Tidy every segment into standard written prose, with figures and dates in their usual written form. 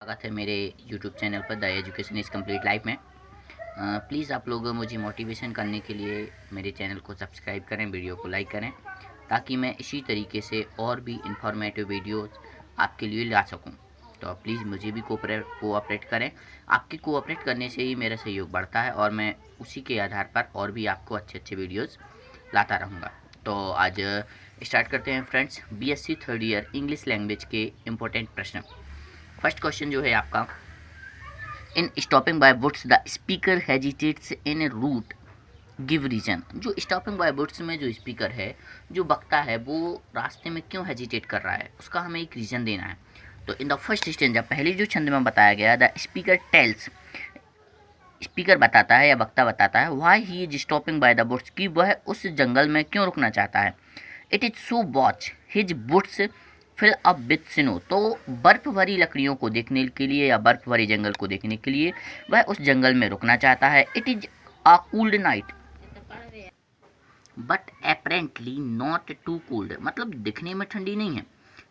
स्वागत है मेरे यूट्यूब चैनल पर the education is complete life में। प्लीज़ आप लोग मुझे मोटिवेशन करने के लिए मेरे चैनल को सब्सक्राइब करें, वीडियो को लाइक करें, ताकि मैं इसी तरीके से और भी इंफॉर्मेटिव वीडियोस आपके लिए ला सकूं। तो प्लीज़ मुझे भी कोऑपरेट करें। आपके कोऑपरेट करने से ही मेरा सहयोग बढ़ता है और मैं उसी के आधार पर और भी आपको अच्छे अच्छे वीडियोज़ लाता रहूँगा। तो आज स्टार्ट करते हैं friends, BSc third year English language के इम्पोर्टेंट प्रश्न। फर्स्ट क्वेश्चन जो है आपका, in stopping by woods the speaker hesitates in route, give reason. जो स्टॉपिंग बाय वुड्स में जो स्पीकर है, जो वक्ता है, वो रास्ते में क्यों हेजिटेट कर रहा है, उसका हमें एक रीज़न देना है। तो इन द फर्स्ट स्टेंजा, पहले जो छंद में बताया गया, द स्पीकर टेल्स, स्पीकर बताता है या वक्ता बताता है, why he is stopping by the woods, कि वह उस जंगल में क्यों रुकना चाहता है। It is so watch his woods fill up with snow, तो बर्फ भरी लकड़ियों को देखने के लिए या बर्फ भरी जंगल को देखने के लिए वह उस जंगल में रुकना चाहता है। It is a cold night but apparently not too cold, मतलब दिखने में ठंडी नहीं है।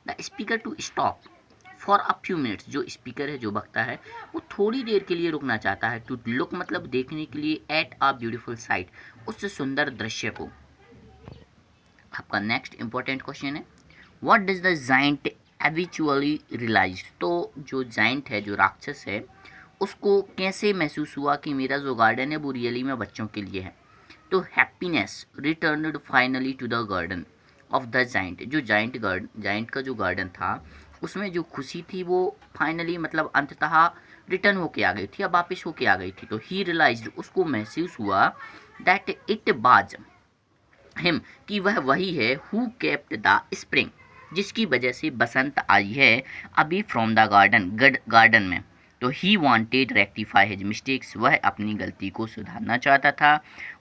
The speaker to stop for a few minutes, जो स्पीकर है, जो वक्ता है, वो थोड़ी देर के लिए रुकना चाहता है। टू लुक मतलब देखने के लिए, एट अ ब्यूटीफुल साइट, उस सुंदर दृश्य को। आपका नेक्स्ट इंपॉर्टेंट क्वेश्चन है, व्हाट डज द जाइंट एविचुअली रियलाइज, तो जो जाइंट है, जो राक्षस है, उसको कैसे महसूस हुआ कि मेरा जो गार्डन है वो रियली में बच्चों के लिए है। तो happiness returned finally to the garden of the giant, जो जाइंट का जो गार्डन था, उसमें जो खुशी थी वो फाइनली मतलब अंततः रिटर्न होके आ गई थी, अब वापस होके आ गई थी। तो ही रियलाइज्ड, उसको महसूस हुआ, दैट इट बाज हिम, कि वह वही है, हु केप्ट द स्प्रिंग, जिसकी वजह से बसंत आई है अभी फ्रॉम द गार्डन में। तो he wanted rectify his mistakes, वह अपनी गलती को सुधारना चाहता था।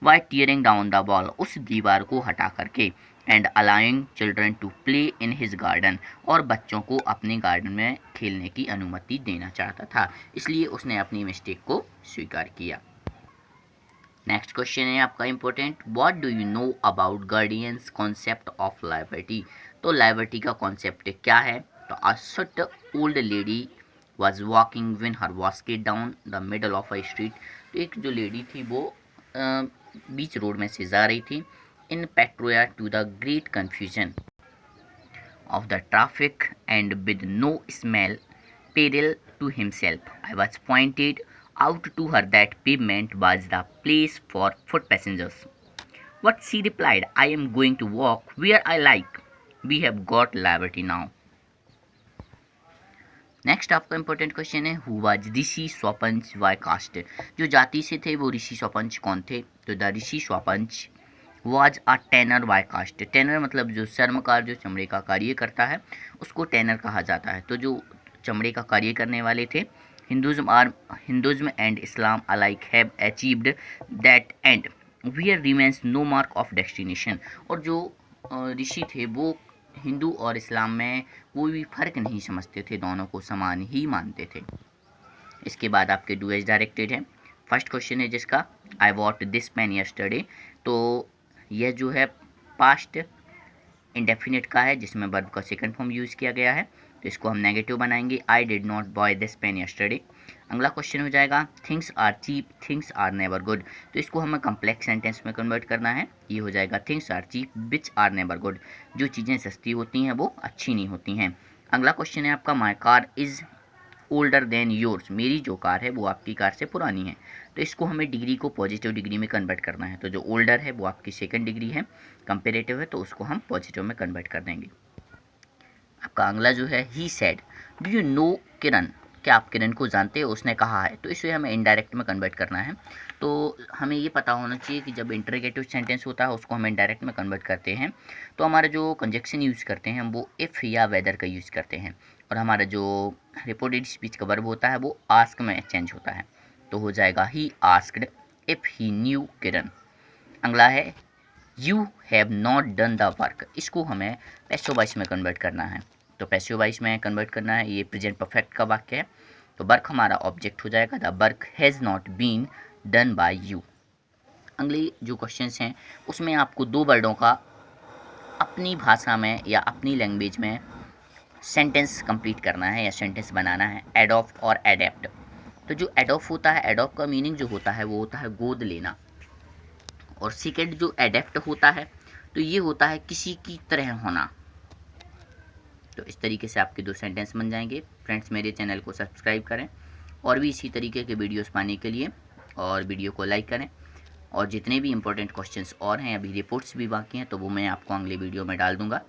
By tearing down the wall, उस दीवार को हटा करके, and allowing children to play in his garden, और बच्चों को अपने गार्डन में खेलने की अनुमति देना चाहता था, इसलिए उसने अपनी मिस्टेक को स्वीकार किया। नेक्स्ट क्वेश्चन है आपका important, what do you know about guardians concept of liberty, तो लिबर्टी का कॉन्सेप्ट क्या है। तो अ सट old lady was walking when her basket down the middle of a street, तो एक जो लेडी थी वो बीच रोड में से जा रही थी, इन पेट्रोया to the great confusion of the traffic and with no smell peril to himself, I was pointed out to her that pavement was the place for foot passengers. What she replied, I am going to walk where I like. We have got liberty now. Next आपका important question है, who was Rishi Swapanch by caste, जो जाति से थे वो ऋषि स्वपंच कौन थे। तो the Rishi Swapanch was a tanner by caste, tanner मतलब जो चर्मकार, जो चमड़े का कार्य करता है, उसको टेनर कहा जाता है। तो जो चमड़े का कार्य करने वाले थे, Hinduism and Islam alike have achieved that and where remains no mark of destination, और जो ऋषि थे वो हिंदू और इस्लाम में कोई भी फ़र्क नहीं समझते थे, दोनों को समान ही मानते थे। इसके बाद आपके डू एज डायरेक्टेड है। फर्स्ट क्वेश्चन है जिसका, आई वॉट दिस पेन यस्टरडे, तो यह जो है पास्ट इंडेफिनिट का है, जिसमें वर्ब का सेकंड फॉर्म यूज़ किया गया है, तो इसको हम नेगेटिव बनाएंगे, I did not buy this pen yesterday. अगला क्वेश्चन हो जाएगा, things are cheap, things are never good, तो इसको हमें कम्प्लेक्स सेंटेंस में कन्वर्ट करना है। ये हो जाएगा, things are cheap which are never good, जो चीज़ें सस्ती होती हैं वो अच्छी नहीं होती हैं। अगला क्वेश्चन है आपका, my car is older than yours, मेरी जो कार है वो आपकी कार से पुरानी है। तो इसको हमें डिग्री को पॉजिटिव डिग्री में कन्वर्ट करना है। तो जो ओल्डर है वो आपकी सेकंड डिग्री है, कंपेरेटिव है, तो उसको हम पॉजिटिव में कन्वर्ट कर देंगे। आपका अगला जो है, he said, do you know Kiran, क्या आप किरण को जानते हो, उसने कहा है, तो इसे हमें इनडायरेक्ट में कन्वर्ट करना है। तो हमें ये पता होना चाहिए कि जब इंटरोगेटिव सेंटेंस होता है उसको हम इनडायरेक्ट में कन्वर्ट करते हैं, तो हमारा जो कंजक्शन यूज़ करते हैं वो इफ़ या वेदर का यूज़ करते हैं, और हमारा जो रिपोर्टेड स्पीच का वर्ब होता है वो आस्क में चेंज होता है। तो हो जाएगा, he asked if he knew Kiran. अगला है, you have not done the work, इसको हमें पैसिव वॉइस में कन्वर्ट करना है। तो पैसिव वॉइस में कन्वर्ट करना है, ये प्रेजेंट परफेक्ट का वाक्य है, तो वर्क हमारा ऑब्जेक्ट हो जाएगा, the work has not been done by you. अगले जो क्वेश्चंस हैं उसमें आपको दो वर्डों का अपनी भाषा में या अपनी लैंग्वेज में सेंटेंस कंप्लीट करना है या सेंटेंस बनाना है, एडॉप्ट और एडेप्ट। तो जो एडॉप्ट होता है, एडॉप्ट का मीनिंग जो होता है वो होता है गोद लेना, और सेकेंड जो एडेप्ट होता है तो ये होता है किसी की तरह होना। तो इस तरीके से आपके 2 सेंटेंस बन जाएंगे। फ्रेंड्स, मेरे चैनल को सब्सक्राइब करें और भी इसी तरीके के वीडियोस पाने के लिए, और वीडियो को लाइक करें। और जितने भी इंपॉर्टेंट क्वेश्चंस और हैं, अभी रिपोर्ट्स भी बाकी हैं, तो वो मैं आपको अगले वीडियो में डाल दूंगा।